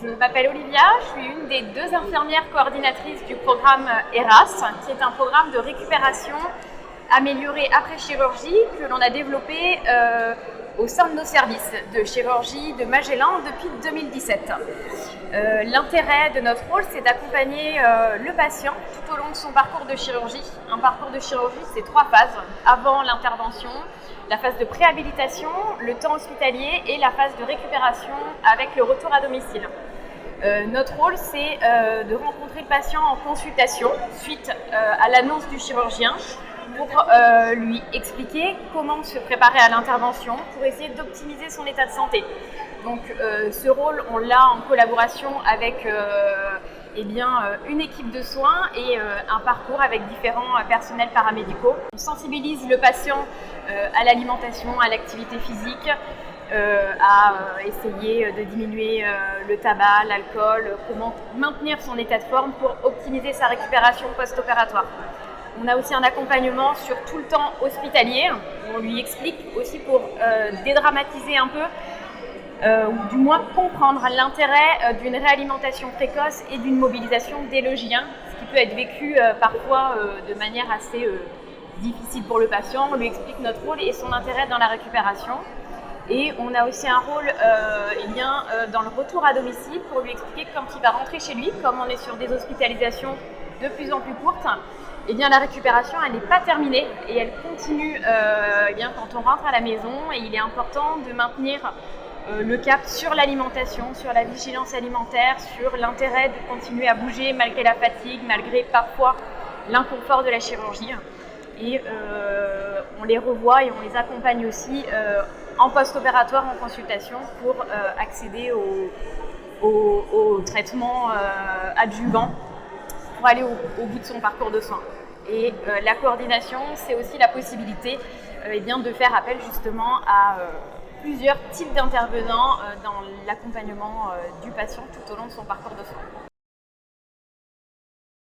Je m'appelle Olivia, je suis une des 2 infirmières coordinatrices du programme ERAS, qui est un programme de récupération améliorée après chirurgie que l'on a développé au sein de nos services de chirurgie de Magellan depuis 2017. L'intérêt de notre rôle, c'est d'accompagner le patient tout au long de son parcours de chirurgie. Un parcours de chirurgie, c'est 3 phases. Avant l'intervention, la phase de préhabilitation, le temps hospitalier et la phase de récupération avec le retour à domicile. Notre rôle, c'est de rencontrer le patient en consultation suite à l'annonce du chirurgien pour lui expliquer comment se préparer à l'intervention pour essayer d'optimiser son état de santé. Donc ce rôle, on l'a en collaboration avec une équipe de soins et un parcours avec différents personnels paramédicaux. On sensibilise le patient à l'alimentation, à l'activité physique, à essayer de diminuer le tabac, l'alcool, comment maintenir son état de forme pour optimiser sa récupération post-opératoire. On a aussi un accompagnement sur tout le temps hospitalier. On lui explique aussi pour dédramatiser un peu, ou du moins comprendre l'intérêt d'une réalimentation précoce et d'une mobilisation dès le J1, ce qui peut être vécu parfois de manière assez difficile pour le patient. On lui explique notre rôle et son intérêt dans la récupération. Et on a aussi un rôle dans le retour à domicile pour lui expliquer que quand il va rentrer chez lui, comme on est sur des hospitalisations de plus en plus courtes, la récupération elle n'est pas terminée et elle continue quand on rentre à la maison, et il est important de maintenir le cap sur l'alimentation, sur la vigilance alimentaire, sur l'intérêt de continuer à bouger malgré la fatigue, malgré parfois l'inconfort de la chirurgie. Et on les revoit et on les accompagne aussi en post-opératoire, en consultation, pour accéder au traitement adjuvant pour aller au bout de son parcours de soins. Et la coordination, c'est aussi la possibilité de faire appel justement à plusieurs types d'intervenants dans l'accompagnement du patient tout au long de son parcours de soins.